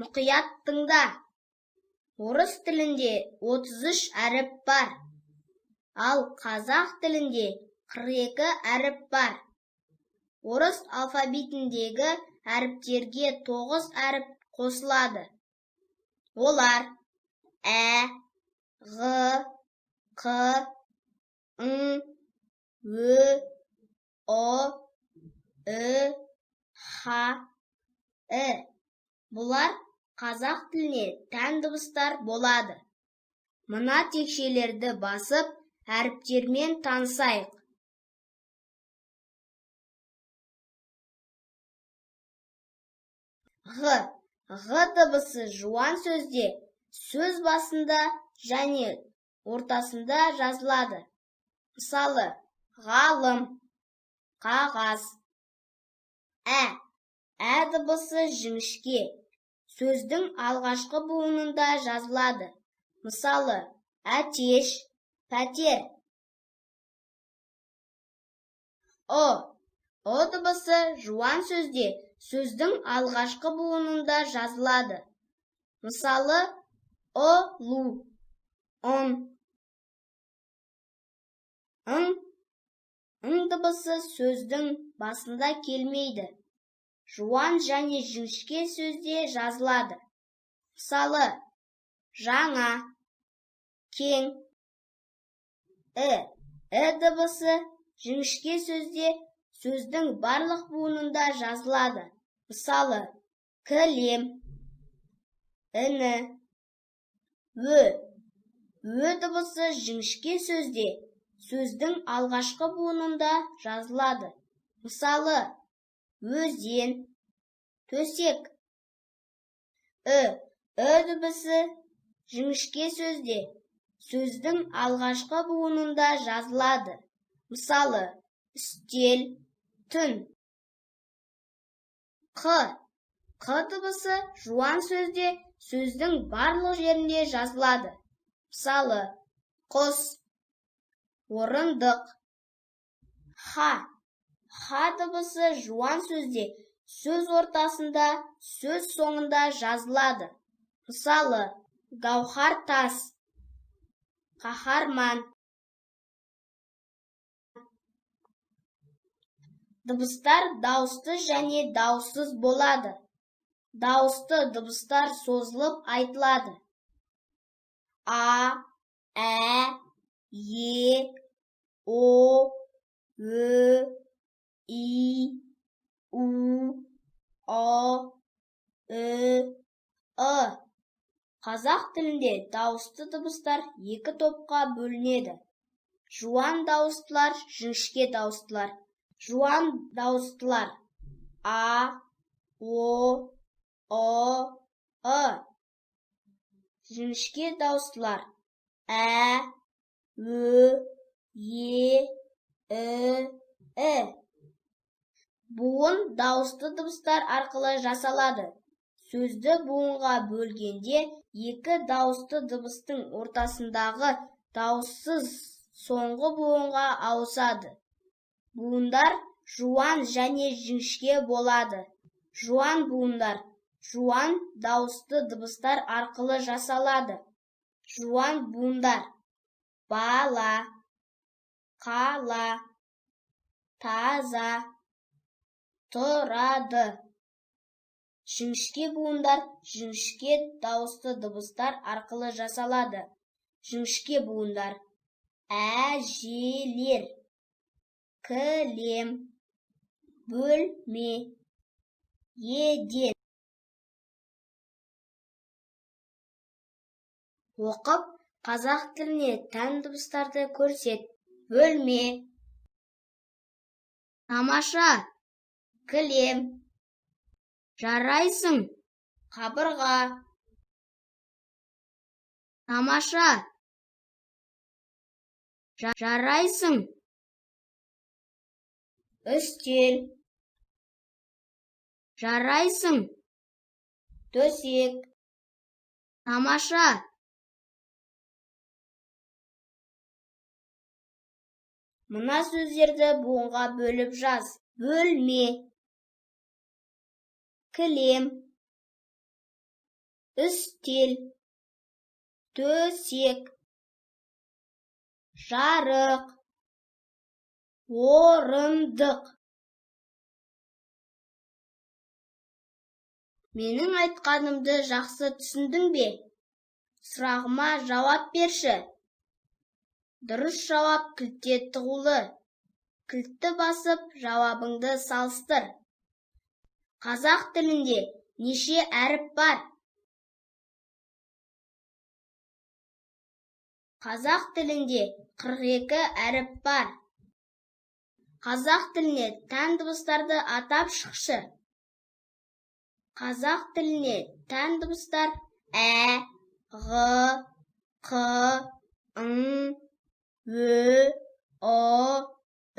Мұқият тыңда. Орыс тілінде 33 әріп бар, ал қазақ тілінде 42 әріп бар. Орыс алфавитіндегі әріптерге 9 әріп қосылады. Олар ә, ғ, қ, ң, ө, о, ү, х, і. Бұлар қазақ тіліне тән дыбыстар болады. Мына текшелерді басып, әріптермен танысайық. Ғ. Ғ дыбысы жуан сөзде сөз басында және ортасында жазылады. Мысалы, ғалым, қағаз. Ә дыбысы жіңішке, сөздің алғашқы буынында жазылады. Мысалы, әтеш, пәтер. О дыбысы жуан сөзде сөздің алғашқы буынында жазылады. Мысалы, ұлу, ұн. Ң дыбысы сөздің басында келмейді. Жуан және жіңішке сөзде жазылады. Мысалы, жаңа, кең. І дыбысы жіңішке сөзде сөздің барлық буынында жазылады. Мысалы, кілем, іні. Ө дыбысы жіңішке сөзде сөздің алғашқы буынында жазылады. Мысалы, өзен, төсек. Ү дыбысы жіңішке сөзде сөздің алғашқы буынында жазылады. Мысалы, үстел, түн. Қ дыбысы жуан сөзде сөздің барлық жерінде жазылады. Мысалы, құс, орындық. Х дыбысы жуан сөзде сөз ортасында, сөз соңында жазылады. Мысалы, гауһар тас, қаһарман. Дыбыстар дауысты және дауыссыз болады. Дауысты дыбыстар созылып айтылады. А, ә, е, о, ö, i, u, o, ö, ы. Қазақ тілінде дауысты дыбыстар екі топқа бөлінеді. Жуан дауыстылар, жіңішке дауыстылар. Жуан дауыстылар а, о, ы. Жіңішке дауыстылар ә, ө, е, і. Буын дауысты дыбыстар арқылы жасалады. Сөзді буынға бөлгенде екі дауысты дыбыстың ортасындағы дауыссыз соңғы буынға ауысады. Буындар жуан және жіңішке болады. Жуан буындар жуан дауысты дыбыстар арқылы жасалады. Жуан буындар бала, қала, таза, тұрады. Жіңішке буындар жіңішке дауысты дыбыстар арқылы жасалады. Жіңішке буындар әжелер, кілем, бөлме, еден. Оқып, қазақ тіліне тән дыбыстарды көрсет. Бөлме, тамаша, кілем. Жарайсың, қабырға. Тамаша. Жарайсың. Үстел. Жарайсың. Төсек. Тамаша. Мына сөздерді буынға бөліп жаз. Бөлме, кілем, үстел, төсек, жарық, орындық. Менің айтқанымды жақсы түсіндің бе? Сұрағыма жауап берші. Дұрыс жауап кілтте тығулы. Кілтті басып, жауабыңды салыстыр. Қазақ тілінде неше әріп бар? Қазақ тілінде 42 әріп бар. Қазақ тіліне тән дыбыстарды атап шықшы. Қазақ тіліне тән дыбыстар ә, ғ, қ, ң, ө, о,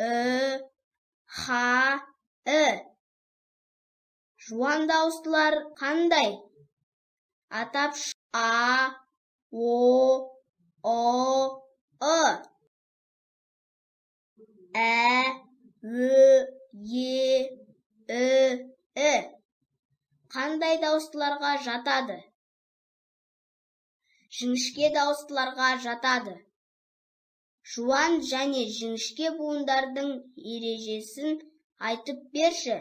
ү, ха, і. Жуан дауыстылар қандай? Атап шық. А, о, ы. Ә, ө, е, і. Қандай дауыстыларға жатады? Жіңішке дауыстыларға жатады. Жуан және жіңішке буындардың ережесін айтып берші.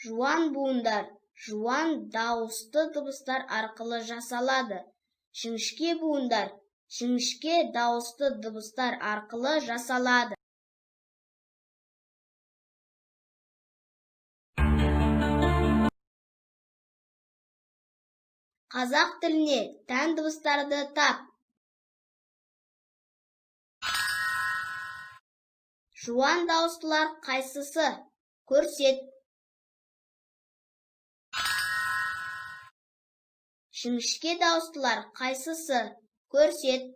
Жуан буындар жуан дауысты дыбыстар арқылы жасалады. Жіңішке буындар жіңішке дауысты дыбыстар арқылы жасалады. Қазақ тіліне тән дыбыстарды тап. Жуан дауыстылар қайсысы? Көрсет. Жіңішке дауыстылар қайсысы? Көрсет.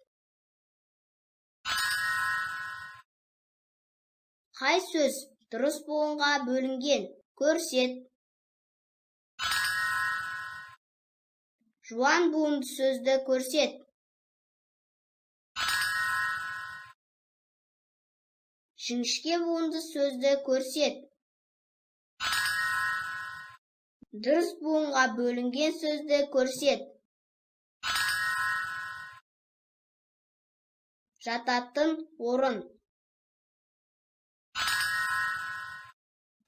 Қай сөз дұрыс буынға бөлінген? Көрсет. Жуан буынды сөзді көрсет. Жіңішке буынды сөзді көрсет. Дұрыс буынға бөлінген сөзді көрсет. Жататын орын.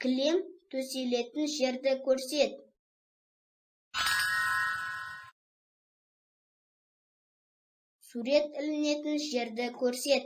Кілем төселетін жерді көрсет. Сурет ілінетін жерді көрсет.